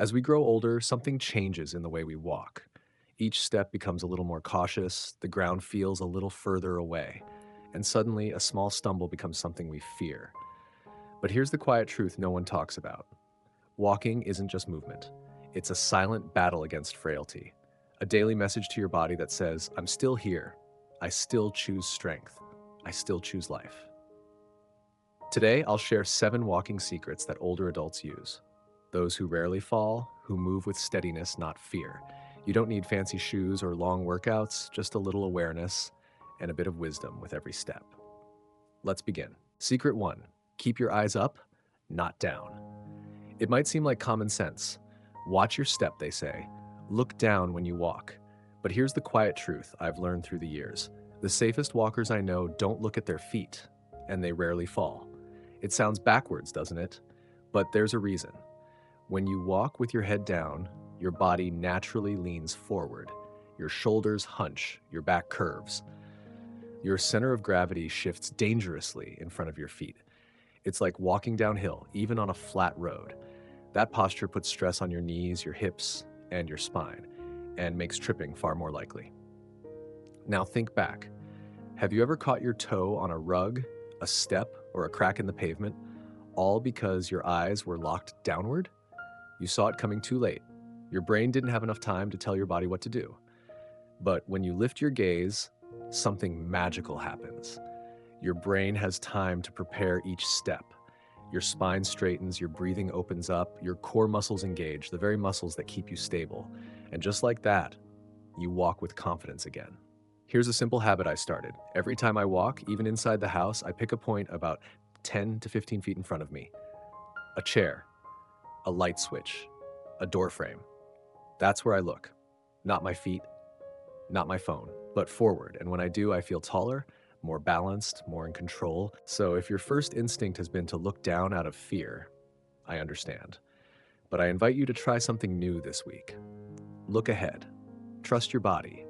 As we grow older, something changes in the way we walk. Each step becomes a little more cautious, the ground feels a little further away, and suddenly a small stumble becomes something we fear. But here's the quiet truth no one talks about. Walking isn't just movement. It's a silent battle against frailty. A daily message to your body that says, I'm still here. I still choose strength. I still choose life. Today, I'll share 7 walking secrets that older adults use. Those who rarely fall, who move with steadiness, not fear. You don't need fancy shoes or long workouts, just a little awareness and a bit of wisdom with every step. Let's begin. Secret 1. Keep your eyes up, not down. It might seem like common sense. Watch your step, they say. Look down when you walk. But here's the quiet truth I've learned through the years. The safest walkers I know don't look at their feet, and they rarely fall. It sounds backwards, doesn't it? But there's a reason. When you walk with your head down, your body naturally leans forward. Your shoulders hunch, your back curves. Your center of gravity shifts dangerously in front of your feet. It's like walking downhill, even on a flat road. That posture puts stress on your knees, your hips, and your spine, and makes tripping far more likely. Now think back. Have you ever caught your toe on a rug, a step, or a crack in the pavement, all because your eyes were locked downward? You saw it coming too late. Your brain didn't have enough time to tell your body what to do. But when you lift your gaze, something magical happens. Your brain has time to prepare each step. Your spine straightens, your breathing opens up, your core muscles engage, the very muscles that keep you stable. And just like that, you walk with confidence again. Here's a simple habit I started. Every time I walk, even inside the house, I pick a point about 10 to 15 feet in front of me. A chair, a light switch, a door frame. That's where I look. Not my feet, not my phone, but forward. And when I do, I feel taller, more balanced, more in control. So if your first instinct has been to look down out of fear, I understand. But I invite you to try something new this week. Look ahead. Trust your body.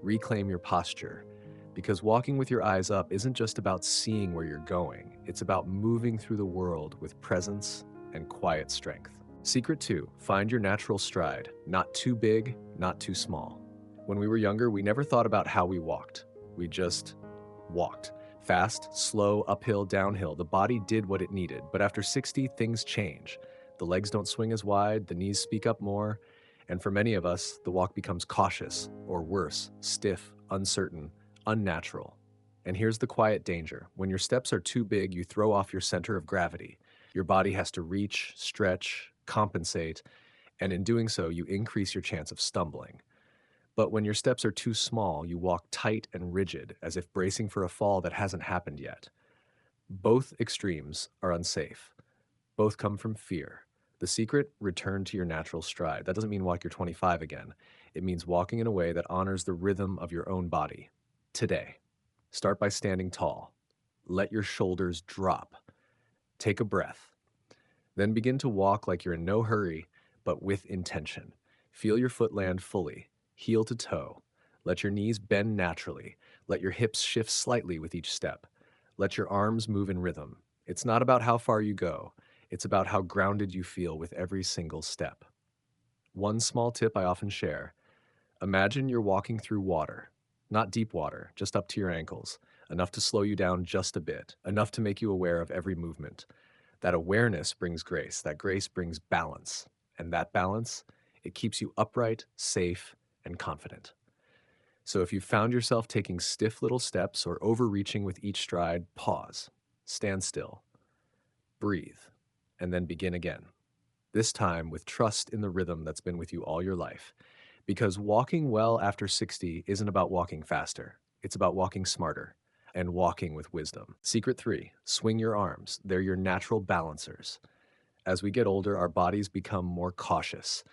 Reclaim your posture. Because walking with your eyes up isn't just about seeing where you're going. It's about moving through the world with presence and quiet strength. Secret 2, find your natural stride. Not too big, not too small. When we were younger, we never thought about how we walked. We just walked. Fast, slow, uphill, downhill. The body did what it needed. But after 60, things change. The legs don't swing as wide, the knees speak up more, and for many of us, the walk becomes cautious, or worse, stiff, uncertain, unnatural. And here's the quiet danger. When your steps are too big, you throw off your center of gravity. Your body has to reach, stretch, compensate, and in doing so, you increase your chance of stumbling. But when your steps are too small, you walk tight and rigid, as if bracing for a fall that hasn't happened yet. Both extremes are unsafe. Both come from fear. The secret, return to your natural stride. That doesn't mean walk your 25 again. It means walking in a way that honors the rhythm of your own body. Today, start by standing tall. Let your shoulders drop. Take a breath. Then begin to walk like you're in no hurry, but with intention. Feel your foot land fully, heel to toe. Let your knees bend naturally. Let your hips shift slightly with each step. Let your arms move in rhythm. It's not about how far you go. It's about how grounded you feel with every single step. One small tip I often share. Imagine you're walking through water. Not deep water, just up to your ankles. Enough to slow you down just a bit. Enough to make you aware of every movement. That awareness brings grace. That grace brings balance. And that balance, it keeps you upright, safe, and confident. So if you found yourself taking stiff little steps or overreaching with each stride, pause, stand still, breathe, and then begin again. This time with trust in the rhythm that's been with you all your life. Because walking well after 60 isn't about walking faster. It's about walking smarter and walking with wisdom. Secret 3, swing your arms. They're your natural balancers. As we get older, our bodies become more cautious.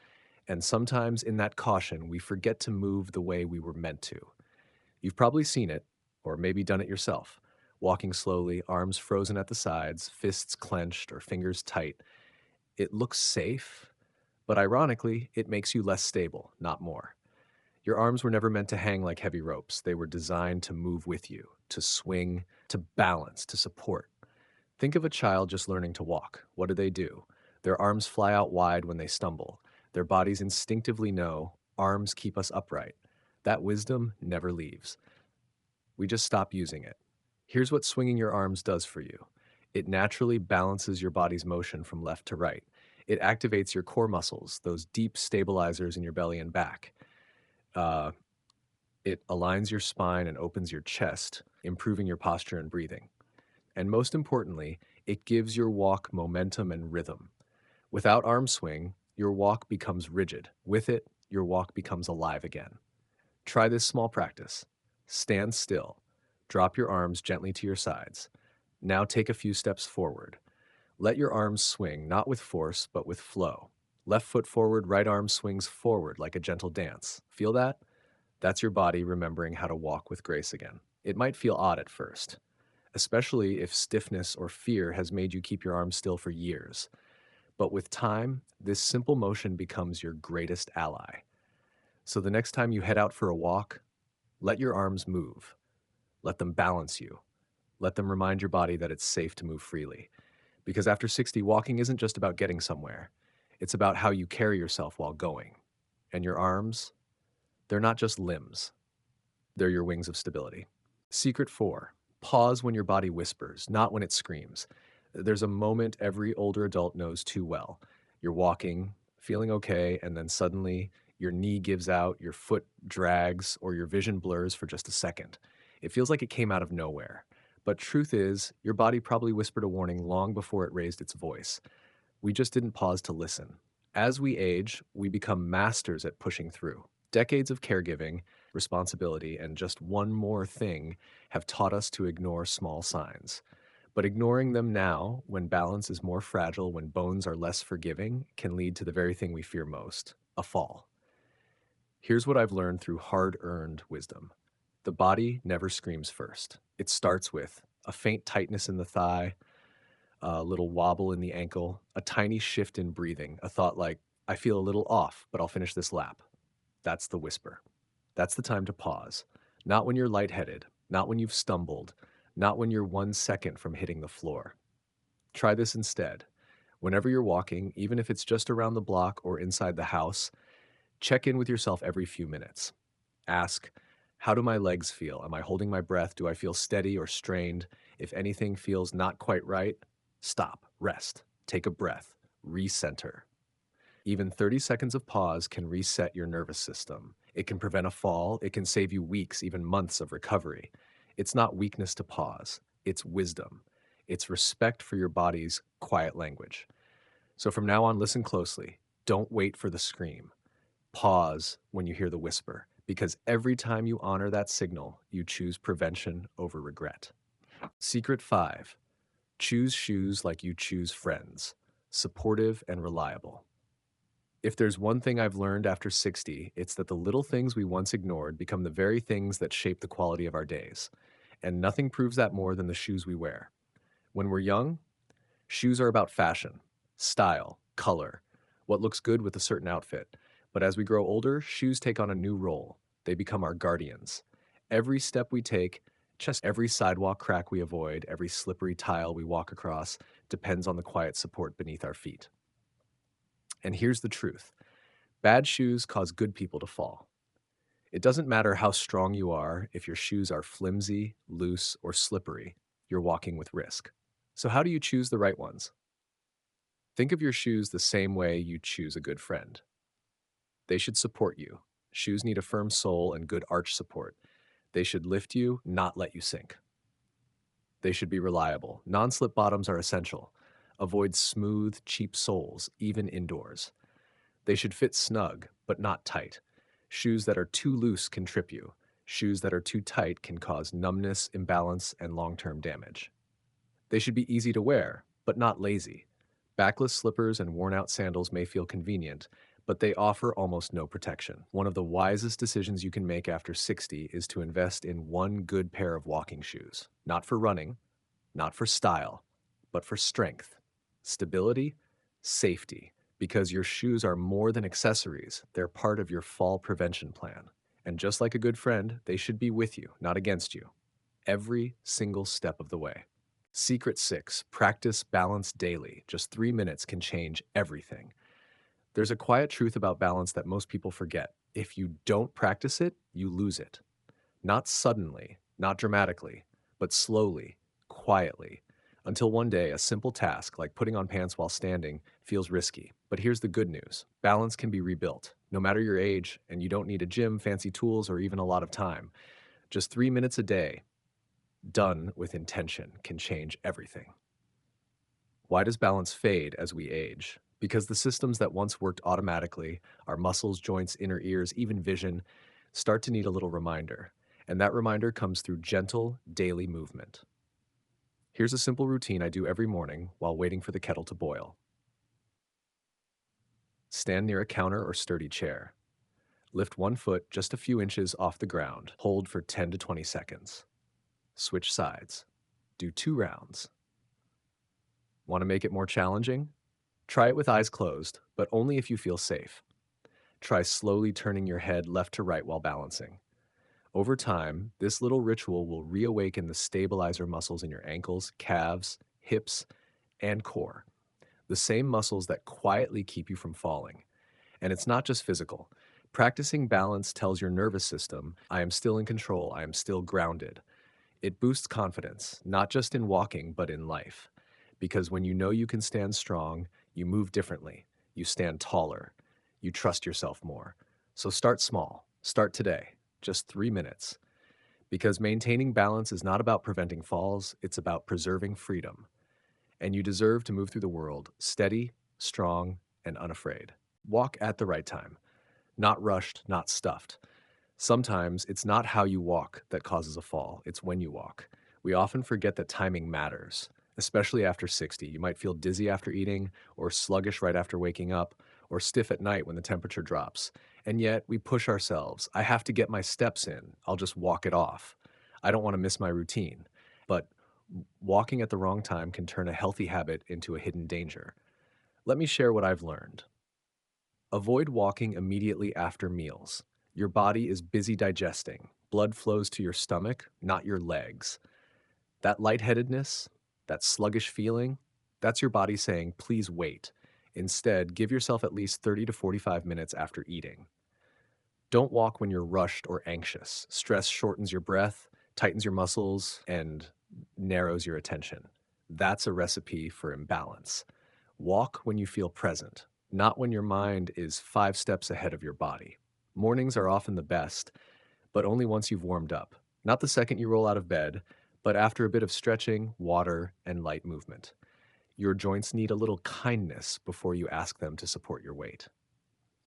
And sometimes in that caution, we forget to move the way we were meant to. You've probably seen it, or maybe done it yourself. Walking slowly, arms frozen at the sides, fists clenched or fingers tight. It looks safe, but ironically, it makes you less stable, not more. Your arms were never meant to hang like heavy ropes. They were designed to move with you, to swing, to balance, to support. Think of a child just learning to walk. What do? Their arms fly out wide when they stumble. Their bodies instinctively know arms keep us upright. That wisdom never leaves. We just stop using it. Here's what swinging your arms does for you. It naturally balances your body's motion from left to right. It activates your core muscles, those deep stabilizers in your belly and back. Uh, it aligns your spine and opens your chest, improving your posture and breathing. And most importantly, it gives your walk momentum and rhythm. Without arm swing, your walk becomes rigid. With it, your walk becomes alive again. Try this small practice. Stand still. Drop your arms gently to your sides. Now take a few steps forward. Let your arms swing, not with force, but with flow. Left foot forward, right arm swings forward like a gentle dance. Feel that? That's your body remembering how to walk with grace again. It might feel odd at first, especially if stiffness or fear has made you keep your arms still for years. But with time, this simple motion becomes your greatest ally. So the next time you head out for a walk, let your arms move. Let them balance you. Let them remind your body that it's safe to move freely. Because after 60, walking isn't just about getting somewhere. It's about how you carry yourself while going. And your arms, they're not just limbs. They're your wings of stability. Secret 4. Pause when your body whispers, not when it screams. There's a moment every older adult knows too well. You're walking, feeling okay, and then suddenly your knee gives out, your foot drags, or your vision blurs for just a second. It feels like it came out of nowhere. But truth is, your body probably whispered a warning long before it raised its voice. We just didn't pause to listen. As we age, we become masters at pushing through. Decades of caregiving, responsibility, and just one more thing have taught us to ignore small signs. But ignoring them now, when balance is more fragile, when bones are less forgiving, can lead to the very thing we fear most: a fall. Here's what I've learned through hard earned wisdom: the body never screams first. It starts with a faint tightness in the thigh, a little wobble in the ankle, a tiny shift in breathing, a thought like, I feel a little off, but I'll finish this lap. That's the whisper. That's the time to pause. Not when you're lightheaded, not when you've stumbled, not when you're 1 second from hitting the floor. Try this instead. Whenever you're walking, even if it's just around the block or inside the house, check in with yourself every few minutes. Ask, how do my legs feel? Am I holding my breath? Do I feel steady or strained? If anything feels not quite right, stop, rest, take a breath, recenter. Even 30 seconds of pause can reset your nervous system. It can prevent a fall. It can save you weeks, even months of recovery. It's not weakness to pause. It's wisdom. It's respect for your body's quiet language. So from now on, listen closely. Don't wait for the scream. Pause when you hear the whisper, because every time you honor that signal, you choose prevention over regret. Secret 5. Choose shoes like you choose friends, supportive and reliable. If there's one thing I've learned after 60, it's that the little things we once ignored become the very things that shape the quality of our days. And nothing proves that more than the shoes we wear. When we're young, shoes are about fashion, style, color, what looks good with a certain outfit. But as we grow older, shoes take on a new role. They become our guardians. Every step we take, just every sidewalk crack we avoid, every slippery tile we walk across, depends on the quiet support beneath our feet. And here's the truth: bad shoes cause good people to fall. It doesn't matter how strong you are, if your shoes are flimsy, loose, or slippery, you're walking with risk. So, how do you choose the right ones? Think of your shoes the same way you choose a good friend. They should support you. Shoes need a firm sole and good arch support. They should lift you, not let you sink. They should be reliable. Non-slip bottoms are essential. Avoid smooth, cheap soles, even indoors. They should fit snug, but not tight. Shoes that are too loose can trip you. Shoes that are too tight can cause numbness, imbalance, and long-term damage. They should be easy to wear, but not lazy. Backless slippers and worn-out sandals may feel convenient, but they offer almost no protection. One of the wisest decisions you can make after 60 is to invest in one good pair of walking shoes. Not for running, not for style, but for strength, stability, safety. Because your shoes are more than accessories, they're part of your fall prevention plan. And just like a good friend, they should be with you, not against you, every single step of the way. Secret 6. Practice balance daily. Just 3 minutes can change everything. There's a quiet truth about balance that most people forget. If you don't practice it, you lose it. Not suddenly, not dramatically, but slowly, quietly, until one day a simple task like putting on pants while standing feels risky. But here's the good news: balance can be rebuilt, no matter your age, and you don't need a gym, fancy tools, or even a lot of time. Just 3 minutes a day, done with intention, can change everything. Why does balance fade as we age? Because the systems that once worked automatically, our muscles, joints, inner ears, even vision, start to need a little reminder. And that reminder comes through gentle, daily movement. Here's a simple routine I do every morning while waiting for the kettle to boil. Stand near a counter or sturdy chair. Lift one foot just a few inches off the ground. Hold for 10 to 20 seconds. Switch sides. Do 2 rounds. Want to make it more challenging? Try it with eyes closed, but only if you feel safe. Try slowly turning your head left to right while balancing. Over time, this little ritual will reawaken the stabilizer muscles in your ankles, calves, hips, and core, the same muscles that quietly keep you from falling. And it's not just physical. Practicing balance tells your nervous system, I am still in control, I am still grounded. It boosts confidence, not just in walking, but in life. Because when you know you can stand strong, you move differently, you stand taller, you trust yourself more. So start small, start today, just 3 minutes. Because maintaining balance is not about preventing falls, it's about preserving freedom. And you deserve to move through the world steady, strong, and unafraid. Walk at the right time, not rushed, not stuffed. Sometimes it's not how you walk that causes a fall, it's when you walk. We often forget that timing matters, especially after 60. You might feel dizzy after eating, or sluggish right after waking up, or stiff at night when the temperature drops. And yet we push ourselves. I have to get my steps in. I'll just walk it off. I don't want to miss my routine. But walking at the wrong time can turn a healthy habit into a hidden danger. Let me share what I've learned. Avoid walking immediately after meals. Your body is busy digesting. Blood flows to your stomach, not your legs. That lightheadedness, that sluggish feeling, that's your body saying, please wait. Instead, give yourself at least 30 to 45 minutes after eating. Don't walk when you're rushed or anxious. Stress shortens your breath, tightens your muscles, and narrows your attention. That's a recipe for imbalance. Walk when you feel present, not when your mind is 5 steps ahead of your body. Mornings are often the best, but only once you've warmed up. Not the second you roll out of bed, but after a bit of stretching, water, and light movement. Your joints need a little kindness before you ask them to support your weight.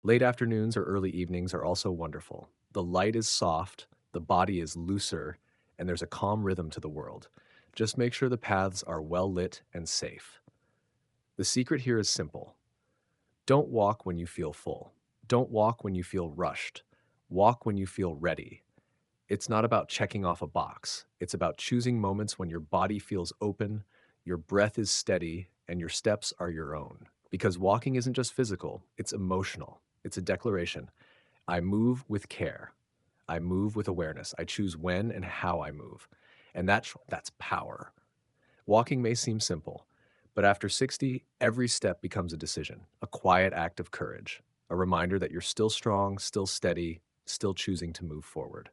Late afternoons or early evenings are also wonderful. The light is soft, the body is looser, and there's a calm rhythm to the world. Just make sure the paths are well lit and safe. The secret here is simple. Don't walk when you feel full. Don't walk when you feel rushed. Walk when you feel ready. It's not about checking off a box. It's about choosing moments when your body feels open, your breath is steady, and your steps are your own. Because walking isn't just physical, it's emotional. It's a declaration. I move with care. I move with awareness. I choose when and how I move. And that's power. Walking may seem simple, but after 60, every step becomes a decision, a quiet act of courage, a reminder that you're still strong, still steady, still choosing to move forward.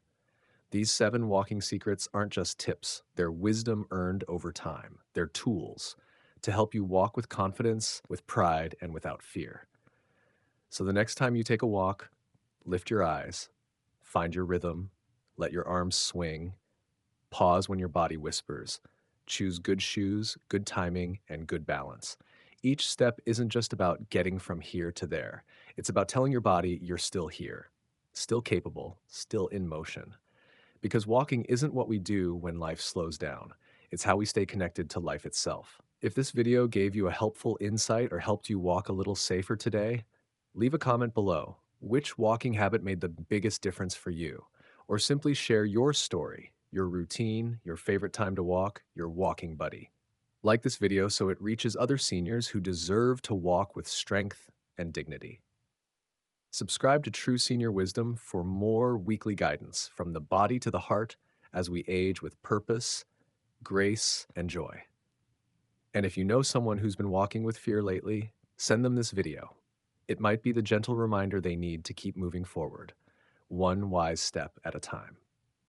These 7 walking secrets aren't just tips, they're wisdom earned over time. They're tools to help you walk with confidence, with pride, and without fear. So the next time you take a walk, lift your eyes, find your rhythm, let your arms swing, pause when your body whispers. Choose good shoes, good timing, and good balance. Each step isn't just about getting from here to there. It's about telling your body you're still here, still capable, still in motion. Because walking isn't what we do when life slows down. It's how we stay connected to life itself. If this video gave you a helpful insight or helped you walk a little safer today, leave a comment below. Which walking habit made the biggest difference for you? Or simply share your story, your routine, your favorite time to walk, your walking buddy. Like this video so it reaches other seniors who deserve to walk with strength and dignity. Subscribe to True Senior Wisdom for more weekly guidance from the body to the heart as we age with purpose, grace, and joy. And if you know someone who's been walking with fear lately, send them this video. It might be the gentle reminder they need to keep moving forward, one wise step at a time.